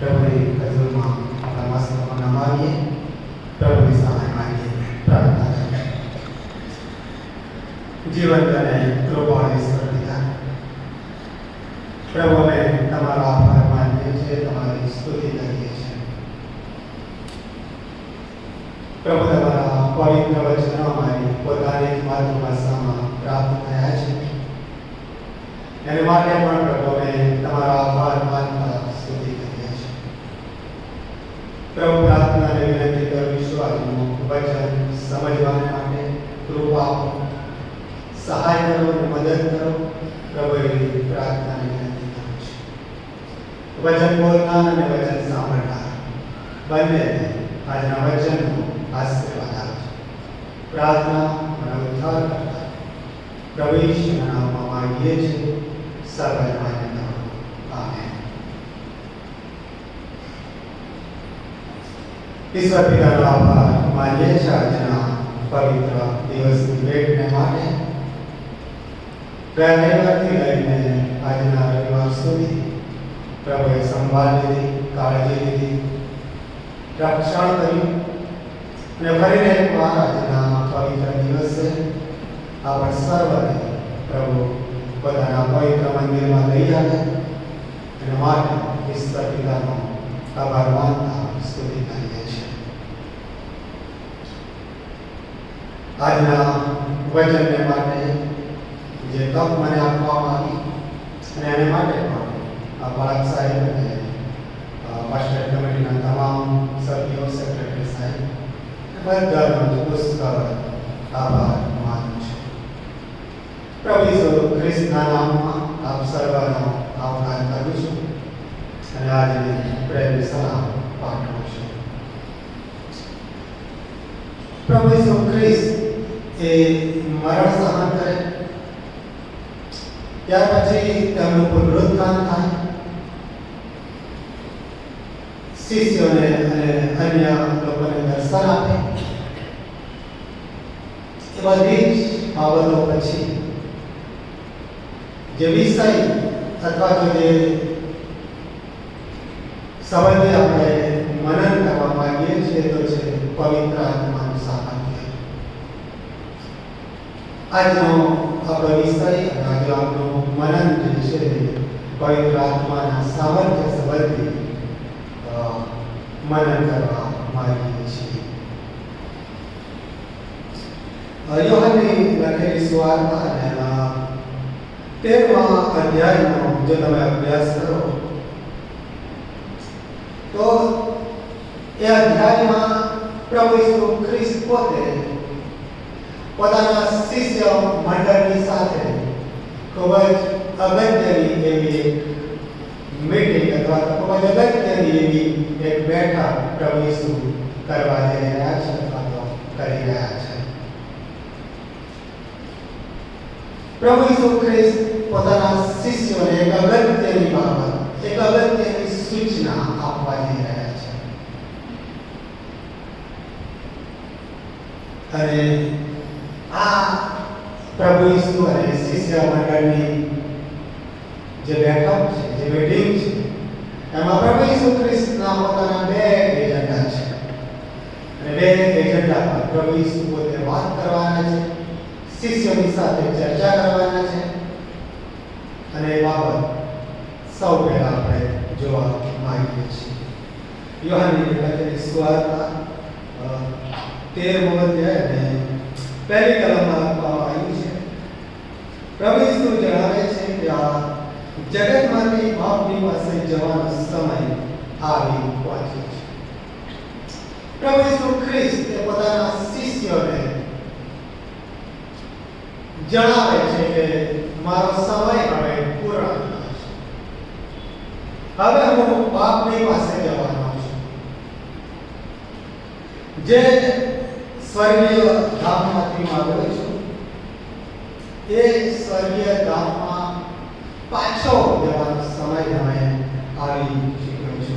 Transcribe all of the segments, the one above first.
પ્રભુની હજુરમાં આપણા મસ્તકોના માગીએ, પ્રભુની સહાય માંગીએ, પ્રાર્થના કરીએ. જીવંત અને કૃપાળુ ઈશ્વર પિતા, પ્રભુ અમે તમારો આભાર માનીએ છીએ, તમારી સ્તુતિ કરીએ છીએ. પ્રભુ તમારા પવિત્ર વચનો અમારી પોતાની માતૃભાષામાં પ્રાપ્ત થયા છે, એને માટે પણ પ્રભુ અમે તમારો આભાર માનતા સ્તુતિ કરીએ છીએ. પ્રભુ પ્રાર્થનાને વિનંતી કરું છું, આજનું વચન સમજવાને માટે કૃપા આપો, સહાય કરો અને મદદ કરો. પ્રભુ એવી પ્રાર્થનાને વિનંતી કરું છું. વચન બોલનાર અને વચન સાંભળનાર બંનેને આજના વચનનો આશીર્વાદ આપજો. પ્રાર્થના અને ઉદ્ધાર કરતા પ્રભુ ઈશ્વરના નામમાં માંગીએ છીએ, સર્વને માન્ય કરો. આમેન. ઈશ્વર પિતાનો આભાર માનીએ છીએ આજના પવિત્ર દિવસની ભેટને માટે. ગયા રવિવારથી લઈને આજના રવિવાર સુધી પ્રભુએ સંભાળ લીધી, કાળજી લીધી, રક્ષણ કર્યું અને ફરીને એકવાર આજના પવિત્ર દિવસે આપણે સર્વને પ્રભુ પોતાના પવિત્ર મંદિરમાં લઈ આવે અને માટે ઈશ્વર પિતાનો આભાર માનતા સ્તુતિ કરીએ છીએ. આજના વચનને માટે જે તક મને આપવામાં આવી અને એને માટે પણ આ બાળક સાહેબ અને પાસ્ટર કમિટીના તમામ સભ્યો, સેક્રેટરી સાહેબ બધાનો પુસ્તક આભાર માનું છું. પ્રભુ ઈસુ ખ્રિસ્તના નામમાં આપ સર્વનો આભાર કરું છું અને આજની પ્રેમની સલામ પાઠવું છું. પ્રભુ ઈસુ ખ્રિસ્ત એ મરણ સહન કરે, ત્યાર પછી તેમનું પુનરુત્થાન થાય, શિષ્યોને અને અન્ય લોકોને દર્શન આપે. એ બધી જ બાબતો પછી જે વિષય અથવા તો જે સંબંધે આપણે મનન કરવા માંગીએ છીએ તો છે પવિત્ર આત્માનું સામર્થ્ય. આજનો આપણો વિષય અને આજે આપણું મનન જે છે પવિત્ર આત્માના સામર્થ્ય સંબંધી મનન કરવા માંગીએ છીએ. યોહાનની લખેલી સુવાર્તા અને 13મા અધ્યાયનો જો તમે અભ્યાસ કરો તો એ અધ્યાયમાં પ્રભુ ઈસુ ખ્રિસ્ત પોતે પોતાના શિષ્ય મંડળની સાથે ખૂબ જ અગત્યની એવી એક મીટિંગ અથવા તો ખૂબ જ અગત્યની એવી એક બેઠક પ્રભુ ઈસુ કરવા જઈ રહ્યા છે અથવા તો કરી રહ્યા છે. પ્રભુ ઈસુ ખ્રિસ્ત પોતાના શિષ્યોને એક અગત્યની બાબત, એક અગત્યની સૂચના આપવા જઈ રહ્યા છે. અને આ પ્રભુ ઈસુ અને શિષ્ય મંડળની જે બેઠક છે, જે મીટિંગ છે, એમાં પ્રભુ ઈસુ ખ્રિસ્તના પોતાના બે એજન્ડા છે અને બે એજન્ડા પર પ્રભુ ઈસુ પોતે વાત કરવાના છે, શિષ્યોની સાથે ચર્ચા કરવાના છે. અને એ બાબત સૌ પહેલા આપણે જોવા માંગીએ છીએ. યોહાનની લખેલી સુવાર્તા 13મો અધ્યાય અને પહેલી કલમમાં લખવામાં આવ્યું છે. પ્રભુ ઈસુ જણાવે છે કે આ જગતમાંથી આપની પાસે જવાનો સમય આવી પહોંચ્યો છે. પ્રભુ ઈસુ ખ્રિસ્ત એ પોતાના શિષ્યોને જણાવે છે કે મારો સમય હવે પૂરો થયો છે, હવે હું બાપની પાસે જવાનો છું. જે સ્વર્ગીય ધામમાંથી આવ્યો છું એ સ્વર્ગીય ધામમાં પાછો જવાનો સમય હવે આવી ચૂક્યો છે.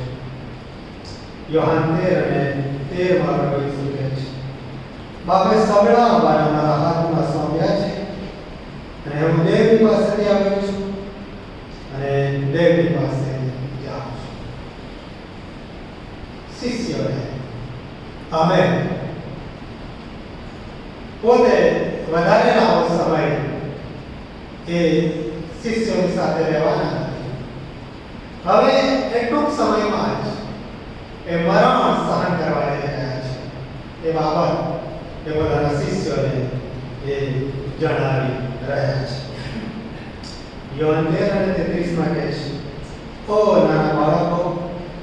યોહાન 13:13 પ્રભુ ઈસુ કહે છે, બાપે સબળા અમારા મારા હાથમાં સોંપ્યા છે અને હું દેવની પાસેથી આવ્યો છું અને દેવની પાસે જાઉં છું. શિષ્યોને. અમે પોતે વધારે લાંબો સમય એ શિષ્યોની સાથે રહેવાના નથી. હવે એ ટૂંક સમયમાં જ એ મરણ સહન કરવા જઈ રહ્યા છે. એ બાબત એ પોતાના શિષ્યોને એ જણાવી રહ્યા છે. યોહાન 13:33 કહે છે, ઓ નાના બાળકો,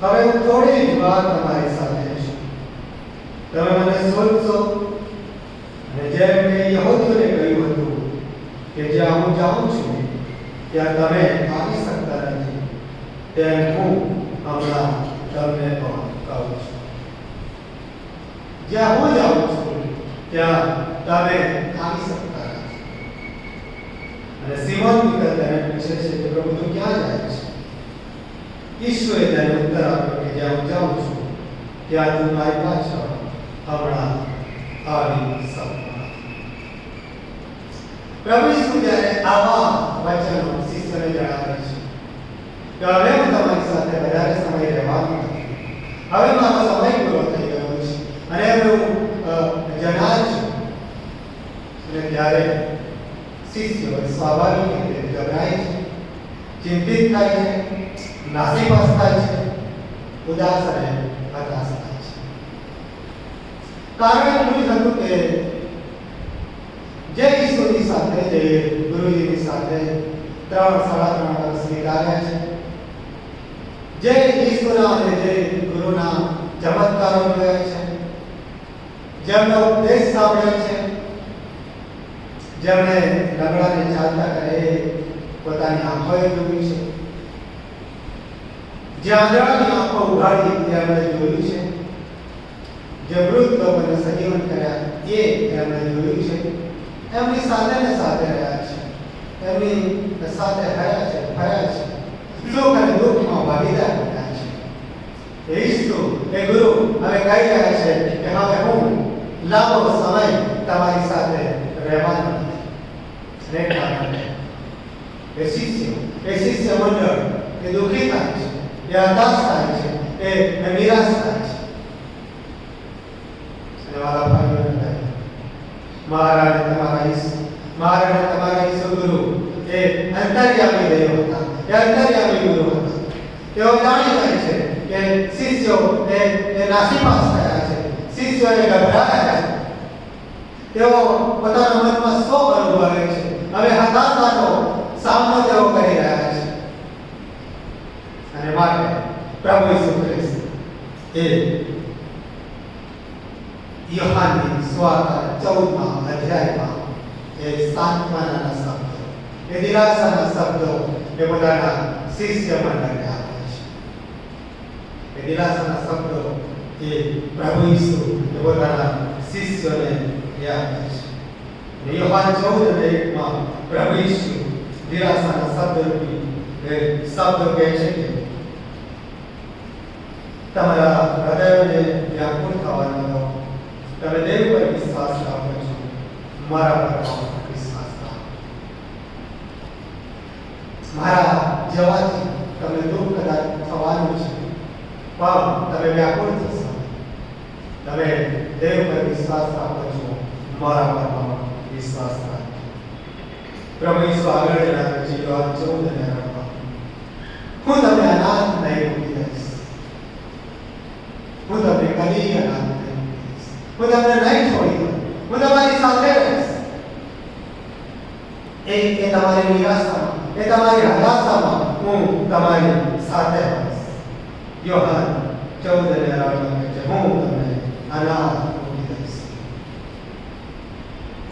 હવે હું થોડી જ વાર તમારી સાથે છું. તમે મને શોધશો, અને જેમ મેં યહૂદીઓને કહ્યું હતું કે જ્યાં હું જાઉં છું ત્યાં તમે આવી શકતા નથી, તેમ હું હમણાં તમને પણ કહું છું. જ્યાં હું જાઉં છું ત્યાં તમે આવી શકતા નથી. અને સિમોન પીટર તેને પૂછે છે કે પ્રભુ તું ક્યાં જાય છે? ઈશ્વરે તેને ઉત્તર આપ્યો કે જ્યાં હું જાઉં છું ત્યાં તું મારી પાછળ હમણાં આવી શકતા નથી. પ્રભુ ઈસુ જ્યારે આવા વચનો શિષ્યોને જણાવે છે કે હવે હું તમારી સાથે વધારે સમય રહેવાનો નથી, હવે મારો સમય પૂરો થઈ ગયો છે અને હવે હું જનાર છું. અને ત્યારે શિષ્યો સ્વાભાવિક રીતે ગભરાય છે, ચિંતિત થાય છે, નાસીપાસ થાય છે, ઉદાસ અને હતાશ થાય છે. કારણ એટલું જ હતું કે જે ઈશ્વરની સાથે, જે ગુરુજીની સાથે 3-3.5 વર્ષ વિતાવ્યા છે, જે ઈશ્વરના અને જે ગુરુના ચમત્કારો જોયા છે, જેમનો ઉપદેશ સાંભળ્યો છે, જેમણે લંગડાને ચાલતા કરે પોતાની આંખોએ જોયું છે, જે આંધળાની આંખો ઉઘાડી તેમણે જોયું છે, જે વૃદ્ધ લોકોને સજીવન કર્યા એ તેમણે જોયું છે, એમની સાથે ને સાથે રહ્યા છે, એમની સાથે હર્યા છે, ફર્યા છે, સુખ અને દુઃખમાં ભાગીદાર બન્યા છે. એ ઈસુ, એ ગુરુ હવે કહી રહ્યા છે કે હવે હું લાંબો સમય તમારી સાથે રહેવાનો નથી. એ શિષ્ય મંડળ એ દુઃખી થાય છે, એ હતાશ થાય છે, એ નિરાશ થાય છે. અને મારા ભાઈઓ અને બહેનો, મારા અને તમારા ઈસુ ગુરુ એ અંતર્યામી દેવ હતા, એ અંતર્યામી ગુરુ હતા. તેઓ જાણી જાય છે કે શિષ્યો એ નાસીપાસ થયા છે, શિષ્યો એ ગભરાયા છે, તેઓ પોતાના મનમાં શોક અનુભવે છે, હવે હતાશાનો સામનો તેઓ કરી રહ્યા છે. અને માટે પ્રભુ ઈસુ ખ્રિસ્ત એ યોહાનની સુવાર્તા 14મા અધ્યાયમાં એ સાંત્વનાના શબ્દો, એ નિરાશાના શબ્દો એ પોતાના શિષ્ય મંડળને આપે છે. એ નિરાશાના શબ્દો એ પ્રભુ ઈસુ એ પોતાના શિષ્યોને એ આપે છે. યોહાન 14:1 પ્રભુ ઈસુ નિરાશાના શબ્દરૂપી શબ્દો કહે છે કે તમારા હૃદયોને વ્યાકુળ થવા ન દો, તમે દેવ પર વિશ્વાસ રાખો છો, મારા પર વિશ્વાસ રાખો. મારા જવાથી તમને દુઃખ કદાચ થવાનું છે, પણ તમે વ્યાકુળ થશો. તમે દેવ પર વિશ્વાસ રાખો છો, મારા પર વિશ્વાસ રાખો. પ્રભુ ઈસુ આગળ જણાવે છે યોહાન 14:9, હું તમને અનાથ નહીં મૂકી દઈશ, હું તમને કદી અનાથ નહીં મૂકી દઈશ, હું તમને નહીં છોડી દઉં, હું તમારી સાથે રહીશ. એ તમારી નિરાશામાં, એ તમારી હતાશામાં હું તમારી સાથે રહીશ. યોહાન 14:9 છે, હું તમને અનાથ મૂકી દઈશ.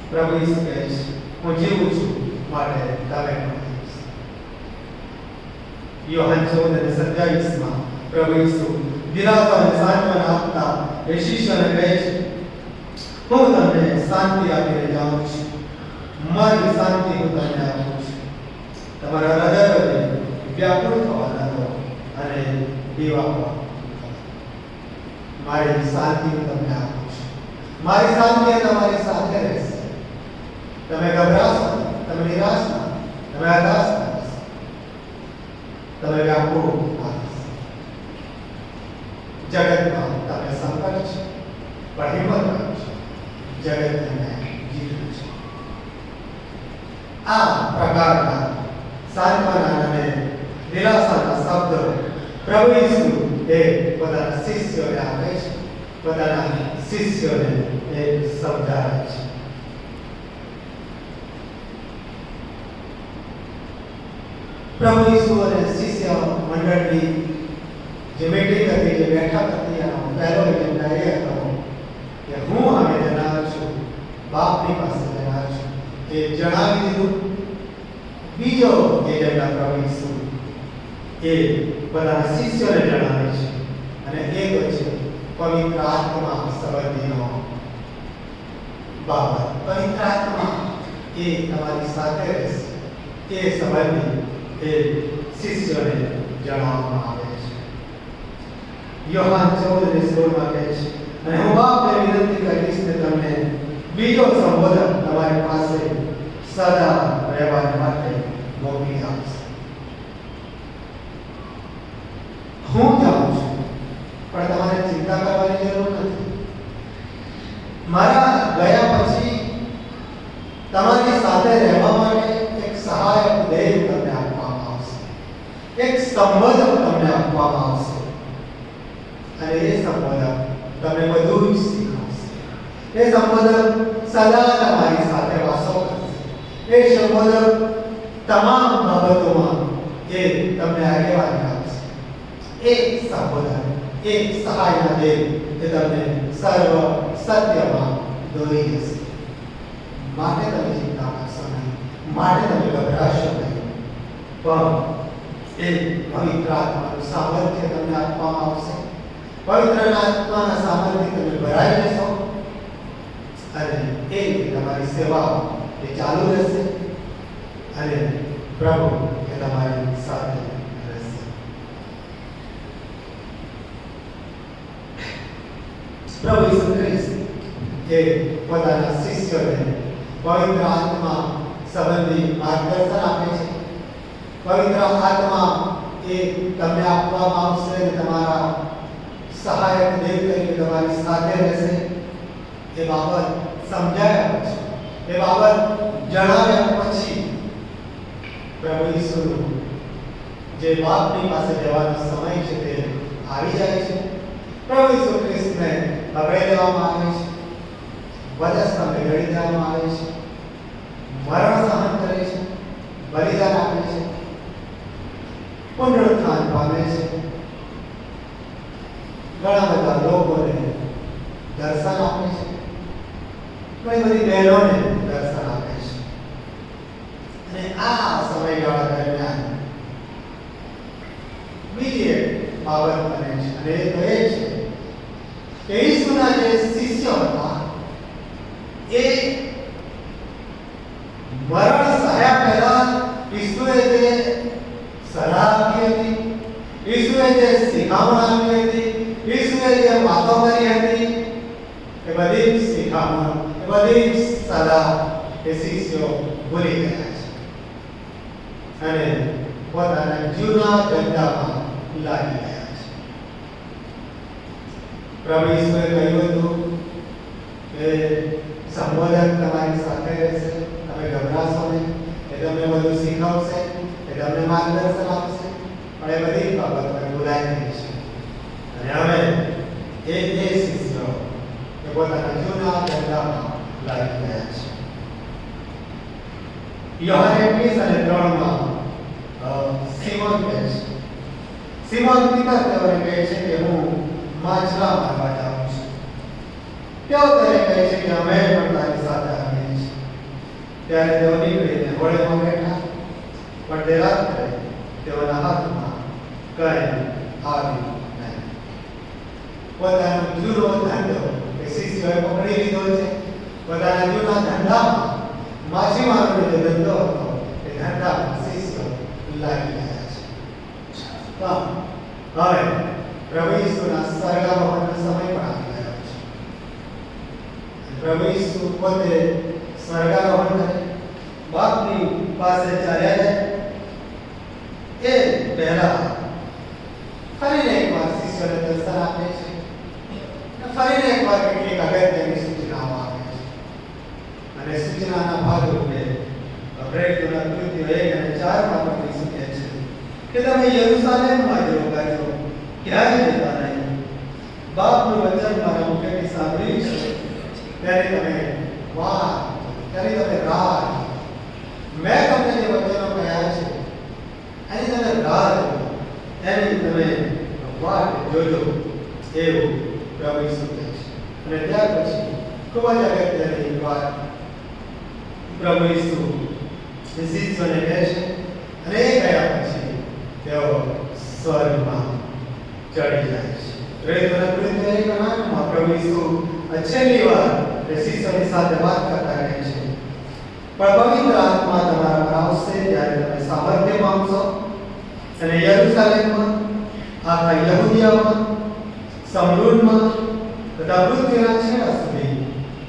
પ્રભુ ઈસુ કહે છે હું જીવું છું માટે તમે પણ. યોહાન 14:27 પ્રભુ ઈસુ નિરાશા અને સાંત્વના આપતા એ શિષ્યોને કહે છે, હું તમને શાંતિ આપીને જાઉં છું, મારી શાંતિ હું તમને આપું છું. તમારા હૃદયોને વ્યાકુળ થવા ન દો અને દીવા. મારી શાંતિ હું તમને આપું છું, મારી શાંતિ તમારી સાથે રહેશે. તમે ગભરાશો, તમે નિરાશ ના, તમે હતાશ ના, તમે વ્યાકુળ ના. જગતમાં તમને સંકટ છે, પણ હિંમત રાખજો, જગતને મેં જીત્યું છે. આ પ્રકારના સાંત્વના અને દિલાસાના શબ્દો પ્રભુ ઈસુ એ પોતાના શિષ્યોને આપે છે, પોતાના શિષ્યોને એ સમજાવે છે. પ્રભુ ઈસુ અને શિષ્ય મંડળની જે મીટિંગ હતી, જે બેઠક હતી, એનો પહેલો એજન્ડા એ હતો કે હું હવે જનાર છું, બાપની પાસે જનાર છું, એ જણાવી દીધું. બીજો એજન્ડા પ્રભુ ઈસુ એ પોતાના શિષ્યોને જણાવે છે, અને એ તો છે પવિત્ર આત્મા સંબંધીનો બાબત. પવિત્ર આત્મા એ તમારી સાથે રહેશે, એ સંબંધી એ શિષ્યોને જણાવવામાં આવે છે. યોહાન 14:16 કહે છે, અને હું બાપને વિનંતી કરીશ કે તમને બીજો સંબોધક તમારી પાસે સદા રહેવા માટે મોકલી આપશે. હું જાઉં છું, પણ તમારે ચિંતા કરવાની જરૂર નથી. મારા ગયા પછી તમારી સાથે રહેવા માટે એક સહાયક દેવ તમને આપવામાં આવશે, એક સંબોધક તમને આપવામાં આવશે, અને એ સંબોધક તમને બધું જ શીખવશે. એ સંબોધક સદા તમારી સાથે વાસો કરશે. એ સંબોધક તમામ બાબતોમાં એ તમને આગેવાની આપશે. એ સંબોધક, એ સહાયના દેવ એ તમને સર્વ સત્યમાં દોરી જશે. માટે તમે ચિંતા કરશો નહીં, માટે તમે ગભરાશો નહીં, પણ એ પવિત્ર આત્માનું સામર્થ્ય તમને આપવામાં આવશે. પવિત્ર આત્માના સામર્થ્ય તમે ભરાઈ જશો, અને એ તમારી સેવા એ ચાલુ રહેશે, અને પ્રભુ એ તમારી સાથે રહેશે. પ્રભુ ઈસુ ખ્રિસ્ત એ પોતાના શિષ્યોને પવિત્ર આત્મા સંબંધી માર્ગદર્શન આપે છે. પવિત્ર આત્મા એ તમને આપવામાં આવશે, અને તમારા સહાયક દેવ તરીકે તમારી સાથે રહેશે. એ બાબત સમજાયા પછી, એ બાબત જણાવ્યા પછી પ્રભુ ઈસુનું જે બાપની પાસે જવાનો સમય છે તે આવી જાય છે. પ્રભુ ઈસુ ખ્રિસ્તને પકડી લેવામાં આવે છે, વધસ્તંભે ગળી દેવામાં આવે છે, મરણ સહન કરે છે, બલિદાન આપે છે, પુનરુત્થાન પામે છે, ઘણા બધા લોકોને દર્શન આપે છે, ઘણી બધી બહેનોને દર્શન આપે છે. અને આ સમયગાળા દરમિયાન બીજી એક બાબત બને છે, અને એ તો એ છે કે ઈસુના જે શિષ્યો હતા એ મરણ સહ્યા પહેલા ઈસુએ જે સલાહ આપી હતી, ઈસુએ જે શિખામણ આપી હતી, ઈસુએ જે વાતો કરી હતી, એ બધી જ શિખામણ, એ બધી જ સલાહ એ શિષ્યો ભૂલી ગયા છે, અને પોતાના જૂના ધંધામાં લાગી ગયા છે. પ્રભુ ઈસુએ કહ્યું હતું કે સંબોધક તમારી સાથે રહેશે, તમે ગભરાશો નહીં, એ તમને બધું શીખવશે, એ તમને માર્ગદર્શન આપશે, પણ એ બધી બાબતો ભૂલાઈ ગઈ છે. અને હવે એ શિષ્યો એ પોતાના જૂના ધંધામાં લાગી ગયા છે. યોહાન 21:3 સિમોન કહે છે, સિમોન પિતર તેઓને કહે છે કે હું માછલા મારવા જાઉં છું. તેઓ તેને કહે છે કે અમે પણ તારી સાથે આવીએ છીએ. ત્યારે તેઓ નીકળીને હોળીમાં બેઠા, પણ તે રાત્રે તેઓના હાથમાં કંઈ આવ્યું નહીં. પોતાનો જૂનો ધંધો એ શિષ્યોએ પકડી લીધો છે. પોતાના જૂના ધંધામાં, માછીમારોનો જે ધંધો હતો એ ધંધામાં શિષ્યો લાગી ગયા છે. પણ હવે પ્રભુ ઈસુના સ્વર્ગારોહણનો સમય પણ આવી ગયો છે. પ્રભુ ઈસુ પોતે સ્વર્ગારોહણ કરે, બાપની પાસે ચાલ્યા જાય એ પહેલા ફરીને એકવાર શિષ્યોને દર્શન આપે છે, યરુશલેમમાં જ રોકાજો, ક્યાંય જતા નહીં. બાપનું વચન મારા મુખેથી સાંભળ્યું છે ત્યારે તમે રાહ મેં તમને જે વચનો કહ્યા છે એની તમે રાહ જુઓ, એની તમે વાટ જોજો, એવું પ્રભુ ઈસુ કહે છે. અને ત્યાર પછી ખૂબ જ અગત્યની વાત પ્રભુ ઈસુ શિષ્યોને કહે છે, અને એ ગયા પછી તેઓ સ્વર્ગમાં ચડી જાય છે. પ્રભુ ઈસુ છેલ્લી વાર શિષ્યોની સાથે વાત કરતા રહે છે, પણ પવિત્ર આત્મા તમારા પર આવશે ત્યારે તમે સામર્થ્ય પામશો અને યરુશલેમમાં, આખા યહૂદિયામાં, સમરૂનમાં તથા પૃથ્વીના છેડા સુધી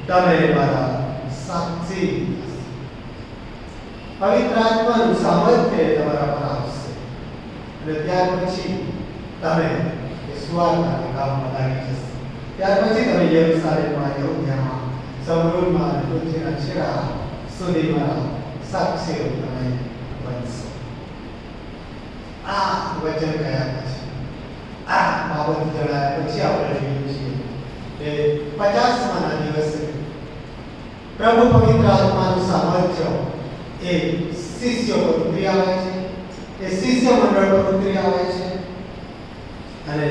તમે મારા સાક્ષી થશો. પવિત્ર આત્માનું સામર્થ્ય તમારા પર આવશે અને ત્યાર પછી તમે સુવાર્તાના કામમાં લાગી જશો. ત્યાર પછી તમે યરુશલેમમાં, યહૂદિયામાં, સમરૂનમાં અને પૃથ્વીના છેડા સુધી મારા સાક્ષીઓ તમે બનશો. આ વચન કહ્યા પછી, આ બાબત જણાયા પછી આપણે જોઈએ છીએ કે 50મા દિવસે પ્રભુ પવિત્ર આત્માનું સામર્થ્ય એ શિષ્યો પર ઉતરી આવે છે, એ શિષ્ય મંડળ પર ઉતરી આવે છે અને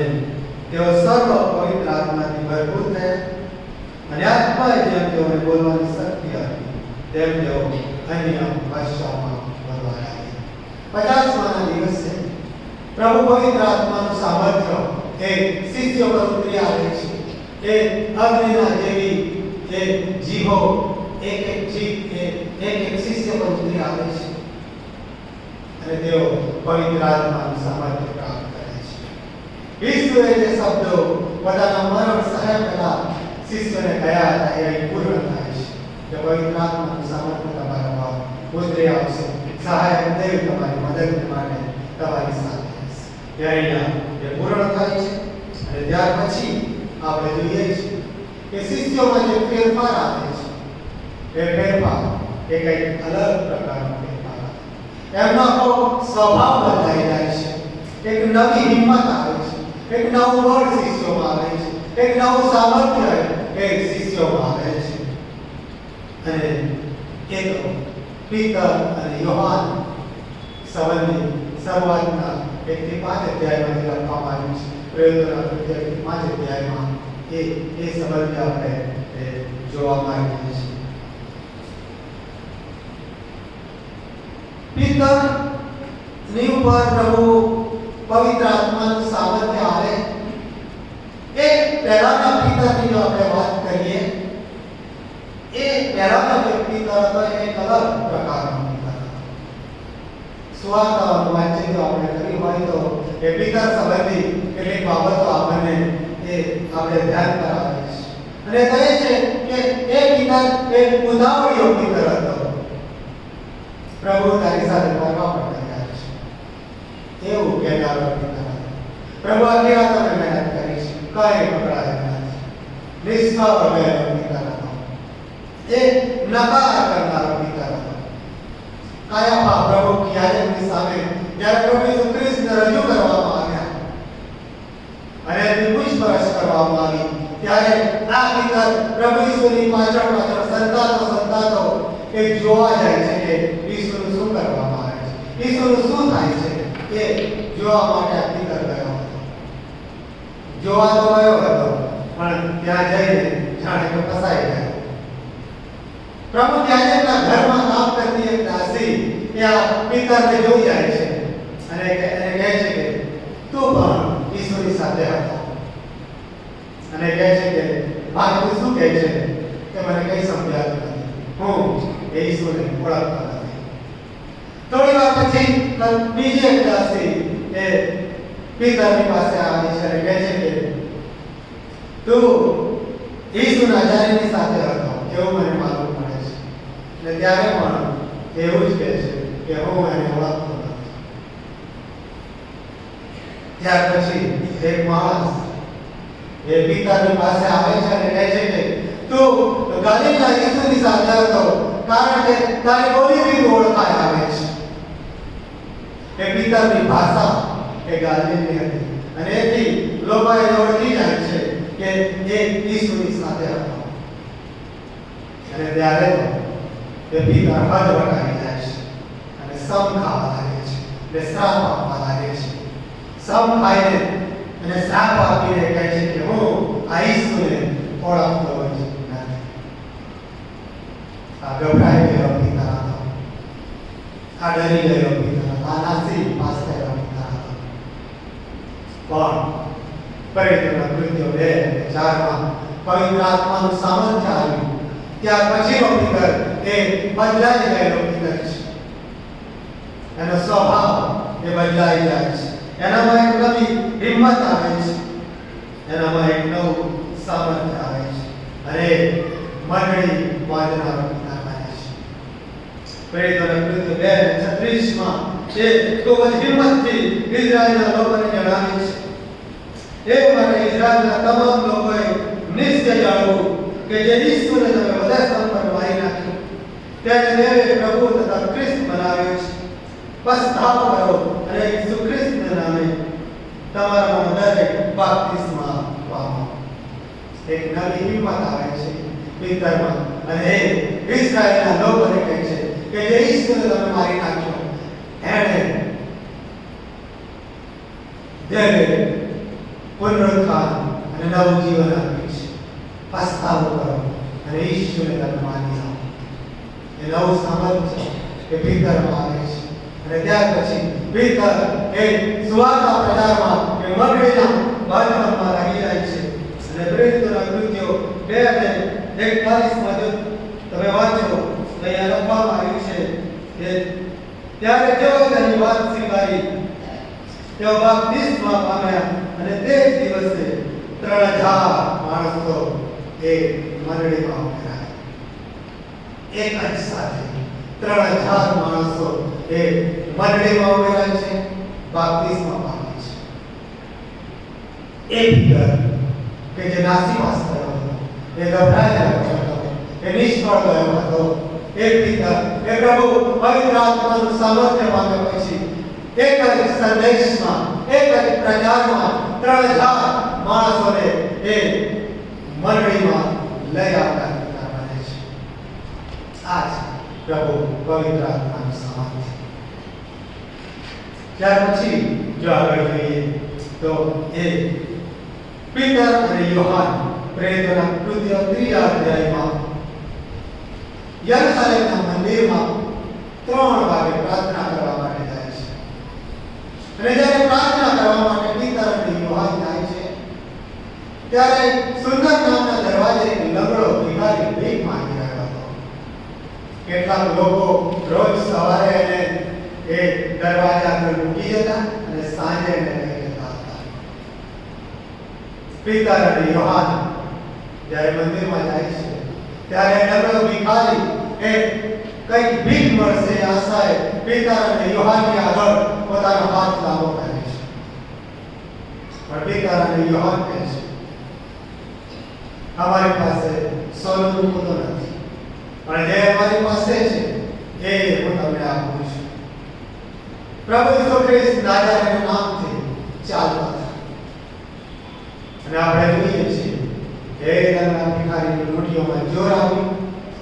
તેઓ સર્વ પવિત્ર આત્માથી ભરપૂર થયા અને આત્માએ જેમ તેઓને બોલવાની શક્તિ આપી તેમ તેઓ અન્ય ભાષામાં બોલવા લાગ્યા. 50મા દિવસે પ્રભુ પવિત્ર આત્માનું સામર્થ્ય એ શિષ્યો પર ઉતરી આવે છે. એ અગ્નિના જેવી એ જીભો એક શિષ્ય પર ઉતરી આવે છે અને તેઓ પવિત્ર આત્માનું સામર્થ્ય પ્રાપ્ત કરે છે. ઈસુએ જે શબ્દો પોતાના મરણ સહાય પહેલા શિષ્યોને કહ્યા હતા એ અહીં પૂર્ણ થાય છે કે પવિત્ર આત્માનું સામર્થ્ય તમારા પર ઉતરી આવશે, સહાયક દેવ તમારી મદદ માટે તમારી સાથે હશે. ત્યારે અહીંયા એ પૂર્ણ થાય છે અને ત્યાર પછી આપણે જોઈએ છીએ કે શિષ્યોમાં જે ફેરફાર આવે છે એ ફેરફાર એ કંઈક અલગ પ્રકારનો ફેરફાર આવે. એમનો સ્વભાવ બદલાઈ જાય છે, એક નવી હિંમત આવે છે, એક નવું બળ શિષ્યોમાં આવે છે, એક નવું સામર્થ્ય એ શિષ્યોમાં આવે છે. અને એ તો પીતર અને યોહાન સંબંધી શરૂઆતના 1 થી 5 અધ્યાયમાં જે લખવામાં આવ્યું છે, પ્રેરિતોના કૃત્ય 1 થી 5 અધ્યાયમાં એ સંબંધે આપણે જોવા માંગીએ છીએ. પિતરની ઉપર પ્રભુ પવિત્ર આત્માનું સામર્થ્ય આવે એ પહેલાના પિતરની જો આપણે વાત કરીએ, એ પહેલાનો જે પિતર હતો એ એક અલગ પ્રકારનો પિતર હતો. સુવાર્તાઓનું વાંચન જો આપણે કરી હોય તો એ પિતર સંબંધી કેટલીક બાબતો આપણને એ આપણે ધ્યાન કરાવે છે અને કહે છે કે એ પિતર એક ઉદાવળીયો પિતર હતો. પ્રભુ તારી સાથે કરવા પણ તૈયાર છે એવું કહેનારો પિતર હતો. પ્રભુ આખી રાત અમે મહેનત કરી છે, કઈ પકડાયા નથી. નિષ્ફળ ગયેલો પિતર હતો. એ નકાર કરનારો પિતર હતો. કાયાફા પ્રભુ યાજકની સામે જ્યારે પ્રભુ ઈસુ ખ્રિસ્તને રજૂ કરવામાં આવ્યા અને એની પૂછપરછ કરવામાં આવી ત્યારે આ પિતર પ્રભુ ઈસુની પાછળ સંતાતો એ જોવા જાય છે કે ઈસુનું શું કરવામાં આવે છે, ઈસુનું શું થાય છે એ જોવા માટે આ પિતર ગયો હતો. જોવા તો ગયો હતો પણ ત્યાં જઈને જાણે કે ફસાઈ ગયો. પ્રભુ યાજકના ઘરમાં કામ કરતી એક દાસી એ આ પિતરને જોઈ જાય છે અને કહે છે કે તું પણ ઈસુની સાથે હતો અને કહે છે કે ભાઈ તું શું કહે છે કે મને કઈ સમજાતું નથી, હું ઈસુને ઓળખતો નથી. થોડી વાર પછી બીજી એક દાસી એ પિતરની પાસે આવી છે અને કહે છે કે તું ઈસુ નાજારીની સાથે હતો એવું મને માલુમ પડે છે. અને ત્યારે પણ એવું જ કહે છે કે હું એને ઓળખતો નથી. ત્યાર પછી એક માણસ એ પિતાની પાસે આવે છે અને કહે છે કે તું ગલીલના ઈસુની સાથે હતો કારણ કે તારી બોલીથી ઓળખાય આવે છે. એ પિતાની ભાષા એ ગાલિલની હતી અને એથી લોકોએ ઓળખી જાય છે કે એ ઈસુની સાથે હતો. અને ત્યારે તો એ પિતા હદ વટાવી જાય છે અને સમ ખાવા લાગે છે અને શ્રાપ આપવા લાગે છે. સમ ખાઈને અને શ્રાપ આપીને કહે છે કે હું આ ઈસુને ઓળખતો જ નથી. આ ગભરાઈ ગયો પિતા હતો, આ ડરી ગયો પિતા હતો, આ નાસી પાસ થયેલો પિતા હતો. પણ પરિત્રના કૃત્યો 2 અને 4માં પવિત્ર આત્માનું સામર્થ્ય આવ્યું. ત્યાર પછીનો પિતર એ બદલાઈ ગયેલો પિતર છે. એનો સ્વભાવ એ બદલાઈ જાય છે. એનામાં એક નવી હિંમત આવે છે, એનામાં એક નવું સામર્થ્ય આવે છે અને મંડળી બાંધનારો પિતા બને છે. પ્રેરિતોના કૃત્ય 2 અને 36માં એ ખૂબ જ હિંમતથી ઇઝરાયલના લોકોને જણાવે છે. એ માટે ઇઝરાયલના તમામ લોકોએ નિશ્ચય જાણવું કે જે ઈસુને તમે બધા સ્થાન પર મારી નાખ્યો, તેને દેવે પ્રભુ તથા ખ્રિસ્ત બનાવ્યો છે. પસ્તાવ કરો અને ઈસુ ખ્રિસ્તના નામે તમારામાં દરેક બાપ્તિસ્મા પામો. એક નવી હિંમત આવે છે પિતરમાં અને એ ઇઝરાયલના લોકોને કહે છે કે જે ઈસુને તમે મારી નાખ્યો, એણે દેવે પુનરુત્થાન અને નવું જીવન આપ્યું છે. પસ્તાવો કરો અને ઈસુને તમે માની લો. એ નવું સામર્થ્ય એ પિતરમાં આવે છે. અને ત્યાર પછી પિતર એ સુવાર્તા પ્રચારમાં એ મંડળીના બાંધવામાં લાગી જાય છે. અને પ્રેરિતોના કૃત્યો 2 અને 41માં જો તમે વાંચો તો અહીંયા લખવામાં આવ્યું છે કે ત્યારે જેઓ તેની વાત સ્વીકારી તેઓ બાપ્તિસ્મા પામ્યા અને તે જ દિવસે 3000 માણસો એ મંડળીમાં ઉમેરાયા. એક જ સાથે 3000 માણસો એ મંડળીમાં ઉમેરાય છે, બાપ્તિસ્મા પામે છે. એક પિતર કે જે નાસીપાસ થયો હતો, એ ગભરાયેલો હતો, એ નિષ્ફળ ગયો હતો, એક પિતર એ પ્રભુ પવિત્ર આત્માનું સામર્થ્ય પામ્યા પછી એક જ સંદેશમાં, એક જ પ્રચારમાં 3000 માણસોને એ મંડળીમાં લઈ આવતા પિતા બને છે. આ છે પ્રભુ પવિત્ર આત્માનું સામર્થ્ય. ત્યાર પછી જો આગળ જોઈએ તો એ પિતર અને યોહાન પ્રેરિતોના કૃત્ય 3 અધ્યાયમાં યરુશલેમના મંદિરમાં 3 વાગે પ્રાર્થના કરવા માટે જાય છે. અને જ્યારે પ્રાર્થના કરવા માટે પિતર અને યોહાન જાય છે ત્યારે સુંદર નામના દરવાજે એક લંગડો ભિખારી ભીખ માંગી રહ્યો હતો. કેટલાક લોકો રોજ સવારે એને એ દરવાજા પર મૂકી જતા અને સાંજે એને લઈ જતા હતા. પિતર અને યોહાન જ્યારે મંદિરમાં જાય છે ત્યારે લંગડો ભિખારી એ કઈક ભીખ મળશે આશાએ પિતર અને યોહાનની આગળ પોતાનો હાથ લાંબો કરે છે. પણ પિતર અને યોહાન કહે છે, અમારી પાસે સોનું રૂપું તો નથી, પણ જે અમારી પાસે છે એ હું તમને આપું છું. પ્રભુ ઈસુ ખ્રિસ્ત નાઝારેના નામથી ચાલતા હતા. અને આપણે જોઈએ છીએ કે લંગડા ભિખારીની મુઠ્ઠીઓમાં જોર આવ્યું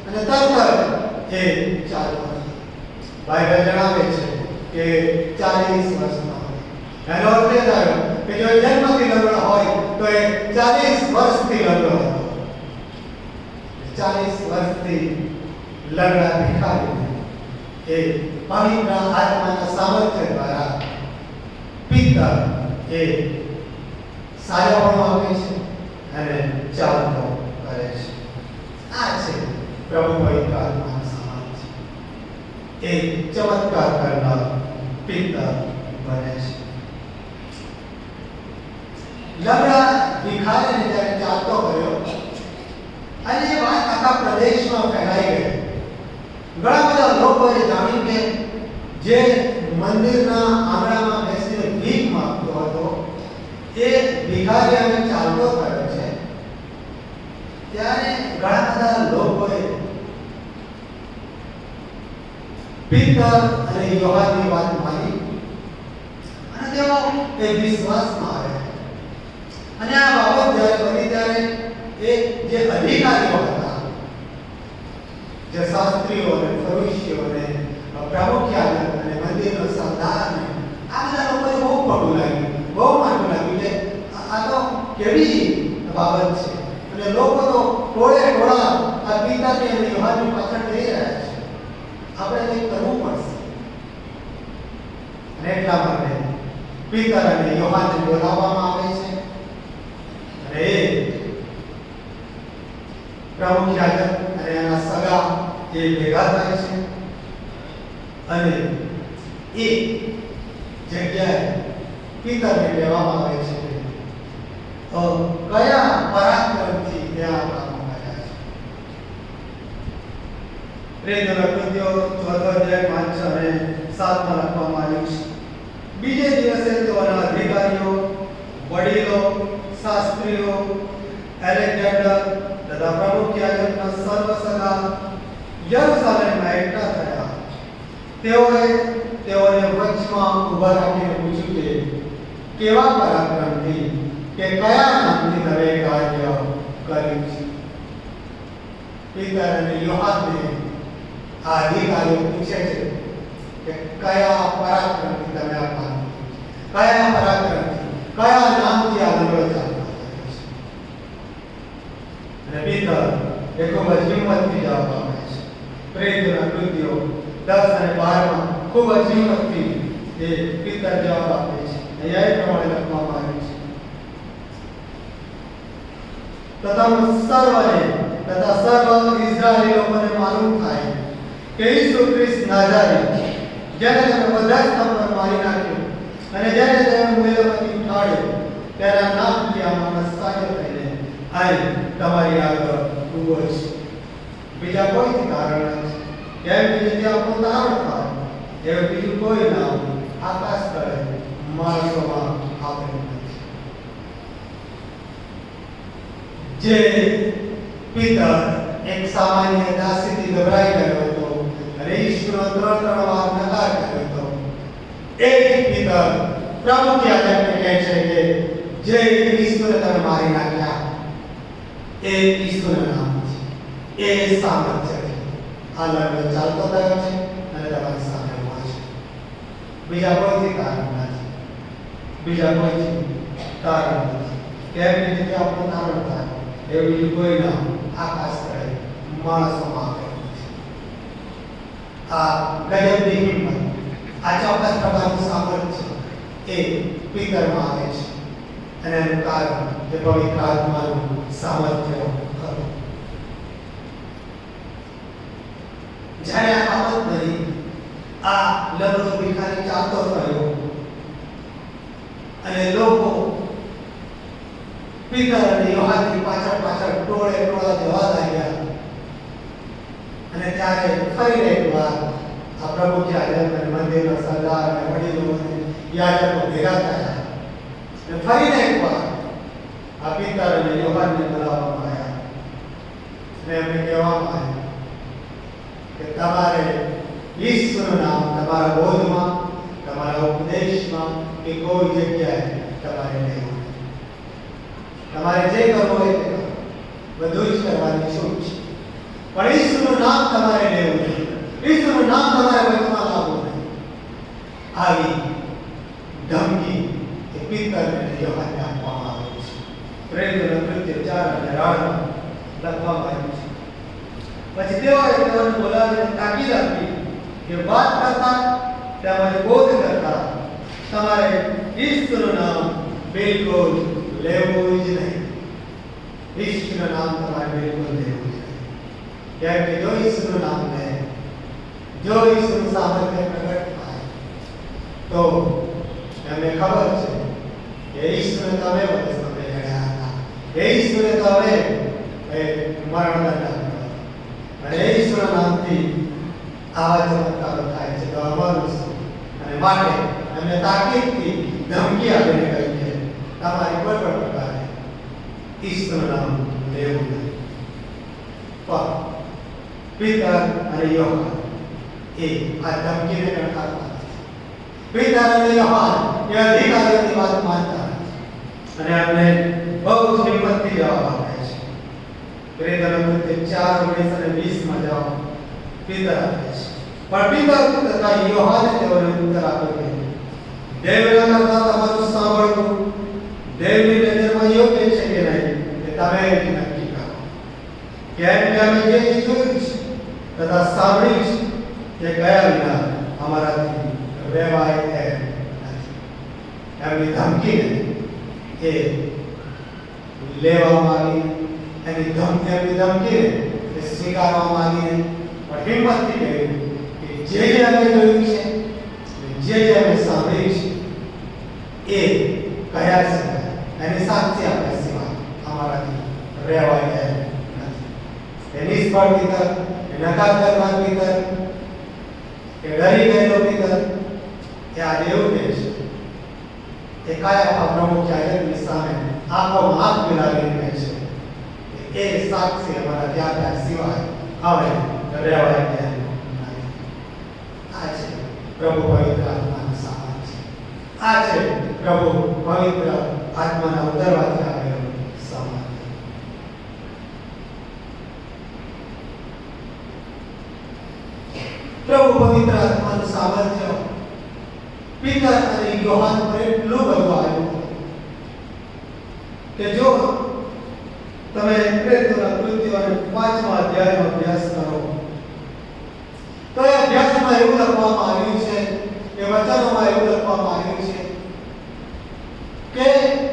અને તરત એ ચાલતો હતો. બાઇબલ જણાવે છે કે 40 વર્ષનો હતો. એનો અર્થ એ થયો કે જો જન્મથી લંગડો હોય તો એ 40 વર્ષથી લંગડો હતો. 40 વર્ષથી લંગડા ભિખારી એ પવિત્ર આત્માના સામર્થ્ય દ્વારા પિતર એ સાયાપણું આપે છે અને ચાલતો કરે છે. આ છે પ્રભુ પવિત્ર આત્માનું સામર્થ્ય. એ ચમત્કાર કરનાર પિતર બને છે. લંગડા ભિખારીને જ્યારે ચાલતો કર્યો અને એ વાત આખા પ્રદેશમાં ફેલાઈ ગઈ. ઘણા બધા લોકોએ જાણ્યું કે જે મંદિરના આંગણામાં બેસીને ભીખ માંગતો હતો એ ભિખારી અને ચાલતો થયો છે. ત્યારે ઘણા બધા લોકોએ પિતર અને યોહાનની વાત માની અને તે તેઓ એ વિશ્વાસમાં આવ્યા. અને આ બાબત જ્યારે બની ત્યારે એ જે અધિકારીઓ હતા, જે શાસ્ત્રીઓ અને ફરીસીઓ અને પ્રમુખ યાજક અને મંદિરનો સરદાર અને આ બધા લોકોને બહુ ખોટું લાગ્યું, બહુ માઠું લાગ્યું કે આ તો કેવી બાબત છે. અને લોકો તો ટોળે ટોળા આ પિતાની અને યોહાનની પાછળ જઈ રહ્યા છે. આપણે કંઈક કરવું પડશે. અને એટલા માટે પીતર અને યોહાનને બોલાવવામાં આવે છે. અને એ પ્રમુખ યાજક અને એના સગા એ ભેગા થાય છે. અને એ જગ્યાએ પિતરને કહેવામાં આવે છે કયા પરાક્રમથી ત્યાં આપવામાં આવ્યા છે. પ્રેરિતોના કૃત્યો 4 અધ્યાય 5 અને 7 માં લખવામાં આવ્યું છે. બીજે દિવસે તેઓના અધિકારીઓ, વડીલો, શાસ્ત્રીઓ, એલેક્ઝાન્ડર તથા પ્રમુખ યાજકના સર્વ સગા યરુશલેમમાં એકઠા થયા. તેઓને વચમાં ઊભા રાખીને પૂછ્યું કે કેવા પરાક્રમથી કે કયા નામથી તમે કાર્ય કર્યું છે. પીતર અને યોહાનને આ અધિકારીઓ પૂછે છે કે કયા પરાક્રમથી તમે આ કામ કર્યું છે, કયા પરાક્રમથી, કયા નામથી આ નગર ચાલવા કર્યો છે. અને પીતર એ ખૂબ જ હિંમતથી જવાબ આપે છે. પ્રેરિતોના કૃત્યો 10 અને 12 માં ખૂબ જ હિંમતથી એ પીતર જવાબ આપે છે. અહીંયા એ પ્રમાણે લખવામાં આવ્યું છે. તથા સર્વ ઇઝરાયેલી લોકોને માલુમ થાય કે ઈસુ ખ્રિસ્ત નાઝારી, જેને તમે બધા સ્થાન પર મારી નાખ્યો અને જેને તમે મૂલ્યમાંથી ઉઠાડ્યો, તેના નામથી આ માણસ સાજો થઈને અહીં તમારી આગળ ઊભો છે. બીજા કોઈ કારણ નથી. કેમ કે જેથી આપણું તારણ થાય એવું બીજું કોઈ નામ આકાશ તળે માણસોમાં આપેલું નથી. જે પિતર એક સામાન્ય દાસીથી ગભરાઈ ગયો હતો અને ઈશ્વરનો 3 વાર નકાર કર્યો હતો, એ જ પિતર પ્રમુખ યાજકને કહે છે કે જે ઈશ્વરે તમે મારી નાખ્યા એ ઈશ્વરના નામ છે, એ સામર્થ્ય છે. આ લડવો ચાલતો થયો છે અને તમારી સામે ઉભો છે. બીજા કોઈથી કારણ નથી, બીજા કોઈથી કારણ નથી. કેમ કે જેથી આપણું તારણ થાય એવું બીજું કોઈ નામ આકાશ તળે માણસોમાં આપેલું છે. આ ગજબની હિંમત, આ ચોક્કસ પ્રકારનું સામર્થ્ય એ પિતરમાં આવે છે. અને એનું કારણ જે પવિત્ર આત્માનું સામર્થ્ય હતું. જ્યારે આ બાબત બની, આ લગડો ભિખારી ચાલતો થયો અને લોકો પીતર અને યોહાનની પાછળ પાછળ ટોળે ટોળા જવા લાગ્યા. અને ત્યારે ફરી એકવાર આ પ્રમુખ યાજક અને મંદિરના સરદાર અને વડીલો અને યાજકો ભેગા થયા. અને ફરીને એકવાર આ પીતર અને યોહાનને બોલાવવામાં આવ્યા અને એમને કહેવામાં આવ્યું કે તમારે ઈશ્વરનું નામ તમારા બોધમાં, તમારા ઉપદેશમાં કે કોઈ જગ્યાએ તમારે લેવું. તમારે જે કરવું હોય તે કરો, બધું જ કરવાની છૂટ છે. પણ ઈશ્વરનું નામ તમારે લેવું નહીં, ઈશ્વરનું નામ તમારે વચમાં લાવવું નહીં. આવી ધમકી એ પિતર અને યોહાનને આપવામાં આવી છે. પ્રેરિતોના કૃત્યો 4 અને 18 લખવામાં આવ્યું છે. પછી તેઓને બોલાવીને તાકીદ આપી કે વાત કરતા તેમજ બોધ કરતા તમારે ઈશ્વરનું નામ બિલકુલ લેવું જ નહીં. ઈશ્વરનું નામ તમારે બિલકુલ લેવું જ નહીં. કેમ કે જો ઈશ્વરનું નામ લે, જો ઈશ્વરનું સામર્થ્ય પ્રગટ થાય તો એમને ખબર છે કે ઈશ્વરે તમે વખત તમે જડ્યા હતા, એ ઈશ્વરે તમે મરણદંડ આપ્યો અને ઈશ્વરના નામથી આવા ચમત્કારો થાય છે. તો અમારું શું? અને માટે એમને તાકીદથી ધમકી આપીને કહ્યું કે તમારી કોઈ પણ પ્રકારે ઈશ્વરનું નામ લેવું નહીં. પણ પિતર અને યોહાન એ આ ધમકીને નકારતા નથી. પિતર અને યોહાન એ અધિકારીઓની વાત માનતા નથી અને આપણે બહુ જ હિંમતથી જવાબ આપે છે. પ્રેરિતોના કૃત્ય 4:19 માં જવાબ પીતર આપે છે. પણ પીતર તથા યોહાને તેઓને ઉત્તર આપ્યો કે દેવના કરતા તમારું સાંભળવું દેવની નજરમાં યોગ્ય છે કે નહીં એ તમે જ નક્કી કરો. કેમ કે અમે જે જોયું છે તથા સાંભળ્યું છે તે ગયા વિના અમારાથી રહેવાય એમ નથી. એમની ધમકીને એ લેવામાં આવી, એમની ધમકીને એ સ્વીકારવામાં આવી, પણ હિંમતથી કહ્યું કે જે અમે જોયું છે જે અમે સાંભળ્યું છે એ કયા સિવાય એની સાક્ષી આપ્યા સિવાય અમારાથી રહેવાય એમ નથી. એ નિષ્ફળ પિતર, એ નકાર કરનાર પિતર, એ ડરી ગયેલો પિતર એ આજે એવું કહે છે એ કયા પ્રમુખ જાહેરની સામે આંખોમાં આંખ મિલાવીને કહે છે એ સાક્ષી અમારા ત્યાગા સિવાય હવે રહેવાય એમ નથી. આ છે પ્રભુ પવિત્ર આત્માનું સામર્થ્ય. આ છે પ્રભુ પવિત્ર આત્માના ઉતરવાથી આવેલું સામર્થ્ય. પ્રભુ પવિત્ર આત્માનું સામર્થ્ય પીતર અને યોહાન પર એટલું બધું આવ્યું કે જો તમે પ્રેરિતોના કૃત્યોને 5મા અધ્યાયનો અભ્યાસ કરો તો એ અભ્યાસમાં એવું લખવામાં આવ્યું છે, એ વચનોમાં એવું લખવામાં આવ્યું છે કે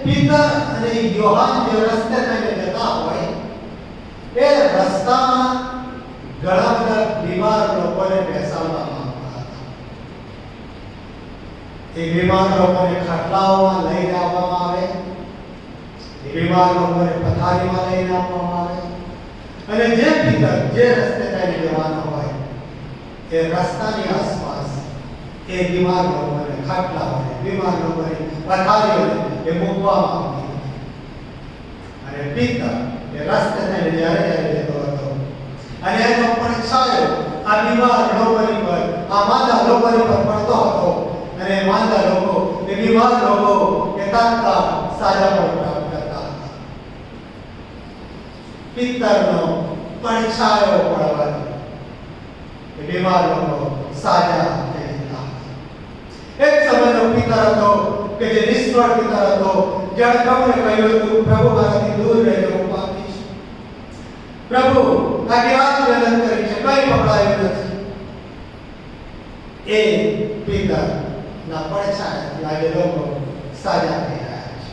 પીતર અને યોહાન જે રસ્તે થઈને જતા હોય એ રસ્તામાં ઘણા બધા બીમાર લોકોને બેસાડવામાં આવતા હતા. એ બીમાર લોકોને ખાટલાઓમાં લઈને આવવામાં આવે, એ બીમાર લોકોને પથારીમાં લઈને આવવામાં આવે, અને જે પીતર જે રસ્તે થઈને જવાનો હોય એ રસ્તાની આસપાસ એ બીમાર લોકોને ખાટલાઓને, બીમાર લોકોને પથારીઓને એ મૂકવામાં આવતી હતી. અને પીતર એ રસ્તે થઈને જ્યારે જતો હતો અને એનો પડછાયો આ બીમાર લોકોની પર, આ માંદા લોકોની પર પડતો હતો અને માંદા લોકો, એ બીમાર લોકો એ તાત્કાલ સાજા પણ પ્રાપ્ત કરતા હતા. પિત્તરનો પડછાયો પડવાથી એ બીમાર લોકો સાજા થઈ જતા હતા. એક સમયનો પિત્તર હતો કે જે નિષ્ફળ પિત્તર હતો, જેણે તમને કહ્યું હતું પ્રભુ મારાથી દૂર રહેજો, હું પાપી છું. પ્રભુ આખી રાત મહેનત કરી છે, કઈ પકડાયું નથી. એ પિત્તર ના પડછાયાથી આજે લોકો સાજા થઈ રહ્યા છે.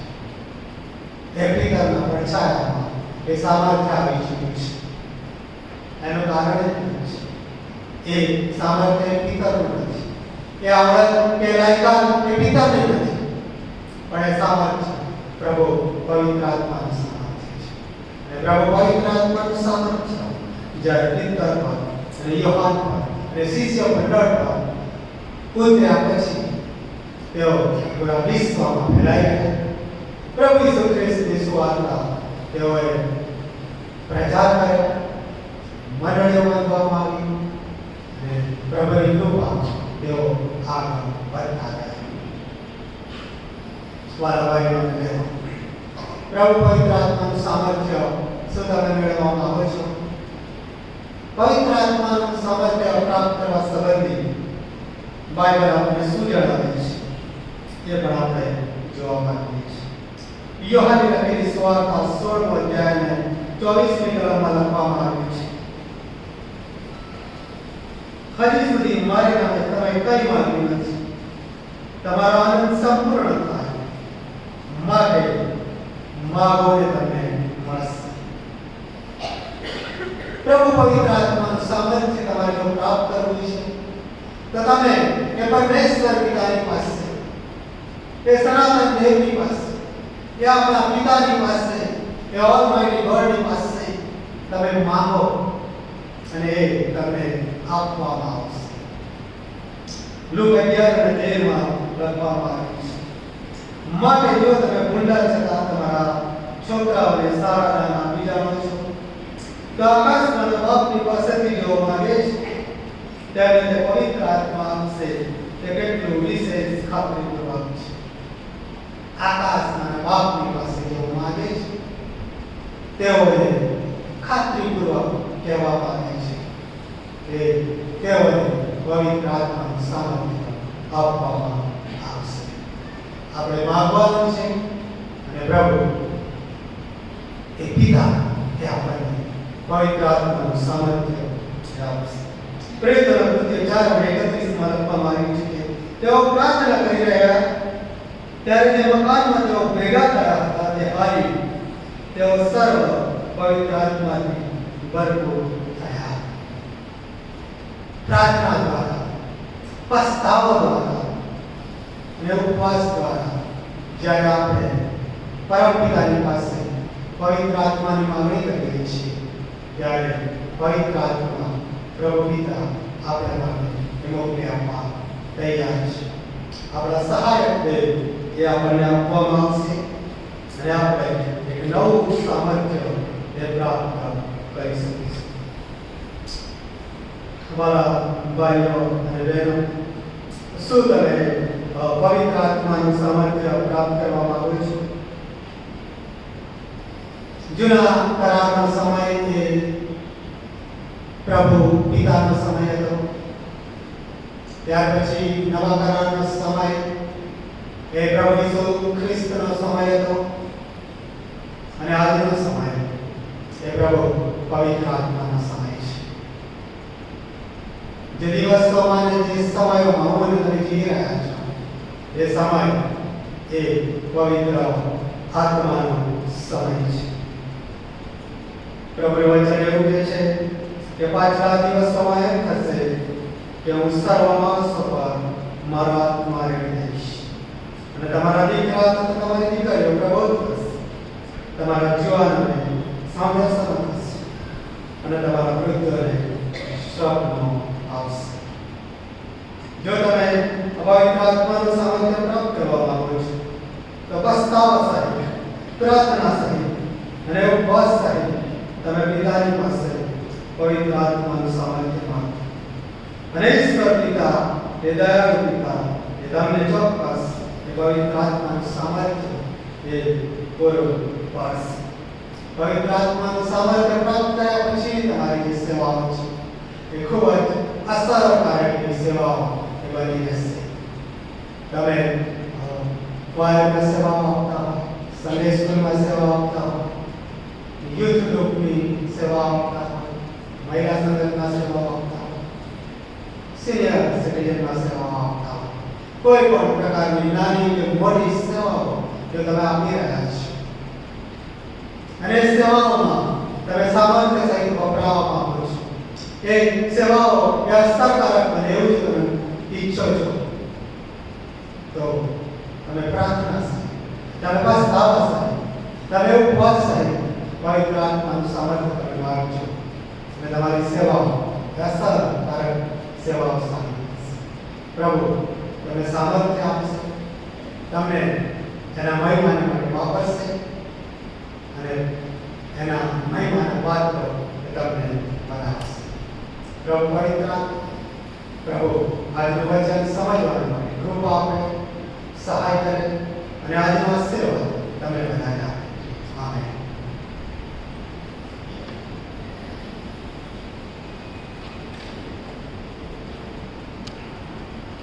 એ પિત્તરના પડછાયામાં એ સામર્થ્ય આવી ચૂક્યું છે. એનું કારણ એ સામર્થ્ય પિત્તરનું નથી, એ આવડત કે લાયકાત એ પિત્તરની નથી, પણ એ સામર્થ્ય પ્રભુ પવિત્ર આત્માનું સામર્થ્ય છે. અને પ્રભુ પવિત્ર આત્માનું સામર્થ્ય જ્યારે પિત્તર પર અને યોહાન પર અને શિષ્ય મંડળ પર ઉતર્યા પછી તેઓ પૂરા વિશ્વમાં ફેલાઈ ગયા. પ્રભુ ઈસુ ખ્રિસ્તની સુવાર્તા તેઓએ પ્રચાર કર્યો, મંડળીઓ બાંધવામાં આવી અને પ્રભુની કૃપા તેઓ આગળ વધતા ગયા. સ્વાભાવિક બહેનો, પ્રભુ પવિત્ર આત્માનું સામર્થ્ય શું તમે મેળવવામાં આવો છો? પવિત્ર આત્માનું સામર્થ્ય પ્રાપ્ત કરવા સંબંધી બાઇબલ આપણને શું જણાવે છે એ પણ આપણે જોવા માંગીએ છીએ. યોહાનની લખેલી સુવાર્તા 16મો અધ્યાય અને 24મી કલમમાં લખવામાં આવ્યું છે, હજી સુધી મારી નામે તમે કઈ માંગ્યું નથી, તમારો આનંદ સંપૂર્ણ થાય, માટે માગો ને તમને મળશે. પ્રભુ પવિત્ર આત્માનું સામર્થ્ય તમારે જો પ્રાપ્ત કરવું છે તો તમે એ પરમેશ્વર પિતાની પાસે, એ સનાતન દેવની પાસે, એ આપણા પિતાની પાસે, એ ઓલમાઇટી ગોડની પાસે તમે માંગો અને એ તમને આપવામાં આવશે. લુક 11:13માં લખવામાં આવ્યું છે, માટે જો તમે ભૂંડા છતાં તમારા છોકરાઓને સારા દાન આપી જાણો છો તો આકાશમાં બાપની પાસેથી જો માંગે છે ત્યારે તે પવિત્ર આત્મા આપશે. તે કેટલું વિશેષ ખાતરીપૂર્વક છે. આકાશના બાપની પાસે જેઓ માંગે છે તેઓને ખાતરીપૂર્વક કહેવા માંગે છે કે તેઓને પવિત્ર આત્માનું સામર્થ્ય આપવામાં આવશે. આપણે માંગવાનું છે અને પ્રભુ એ પિતા એ આપણને પવિત્ર આત્માનું સામર્થ્ય આપશે. પ્રેરિતોના કૃત્ય 4:31 માં લખવામાં આવ્યું છે કે તેઓ પ્રાર્થના કરી રહ્યા ત્યારે તે મકાનમાં તેઓ ભેગા થયા હતા તે હારી તેઓ સર્વ પવિત્ર આત્માથી ભરપૂર થયા. પ્રાર્થના દ્વારા, પસ્તાવો દ્વારા અને ઉપવાસ દ્વારા જ્યારે આપણે પરમપિતાની પાસે પવિત્ર આત્માની માંગણી કરીએ છીએ ત્યારે પવિત્ર આત્મા પ્રભુ પિતા આપણા માટે મોકલી આપવા તૈયાર છે. આપણા સહાયક દેવ એ આપણને આપવામાં આવશે અને આપણે એક નવું સામર્થ્ય એ પ્રાપ્ત કરી શકીશું. અમારા ભાઈઓ અને બહેનો, શું તમે પવિત્ર આત્માનું સામર્થ્ય પ્રાપ્ત કરવા માંગો છો? જૂના કરારનો સમય એ પ્રભુ પિતાનો સમય હતો. ત્યાર પછી નવા કરારનો સમય એ પ્રભુ ઈસુ ખ્રિસ્તનો સમય હતો અને આજનો સમય એ પ્રભુ પવિત્ર આત્માનો સમય છે. જે દિવસોમાં અને જે સમયોમાં હું અને તમે જીવી રહ્યા છો એ સમય એ પવિત્ર આત્માનો સમય છે. પ્રભુ વચન એવું કહે છે કે પાછલા દિવસોમાં એમ થશે કે હું સર્વ માણસો પર મારો આત્મા રેડી દઈશ અને તમારા દીકરા તથા તમારી દીકરીઓ પ્રબોધ થશે, તમારા જુવાનોને સામર્થ્ય થશે અને તમારા વૃદ્ધોને સ્વપ્નો આવશે. જો તમે પવિત્ર આત્માનું સામર્થ્ય પ્રાપ્ત કરવા માંગો છો તો પસ્તાવા સહિત, પ્રાર્થના સહિત અને ઉપવાસ સહિત તમે પિતાની પાસે પવિત્ર આત્માનું સામર્થ્ય માંગો અને ઈશ્વર પિતા એ દયાળુ પિતા એ તમને ચોક્કસ એ પવિત્ર આત્માનું સામર્થ્ય એ પૂરું પાડશે. પવિત્ર આત્માનું સામર્થ્ય પ્રાપ્ત કર્યા પછી તમારી જે સેવાઓ છે એ ખૂબ જ અસરકારક સેવાઓ એ બની રહેશે. તમે વાયરમાં સેવાઓ આપતા હો, સન્ડે સ્કૂલમાં સેવા આપતા હો, યુથ ગ્રુપની સેવા આપતા હો, મહિલા સંગઠનના સેવા આપતા હો, સિનિયર સિટીઝનના સેવા આપતા હો, કોઈ પણ પ્રકારની નાની કે મોટી સેવાઓ જો તમે આપી રહ્યા છો અને સેવાઓમાં તમે સામર્થ્ય સહિત વપરાવા માંગો છો, એ સેવાઓ અસરકારક બને એવું તમે ઈચ્છો છો તો તમે પ્રાર્થના સહિત, તમે પસ્તાવા સહિત, તમે ઉપવાસ સહિત પવિત્ર આત્માનું સામર્થ્ય તમે માગો છો અને તમારી સેવાઓ અસરકારક સેવાઓ સાબિત થશે. પ્રભુ તમને સામર્થ્ય આપશે, તમને એના મહિમાને માટે વાપરશે અને એના મહિમાના પાત્ર તમને બનાવશે. પ્રભુ પવિત્ર પ્રભુ આજનું વચન સમજવા માટે કૃપા આપે, સહાય કરે અને આજનો આશીર્વાદ તમને બધાને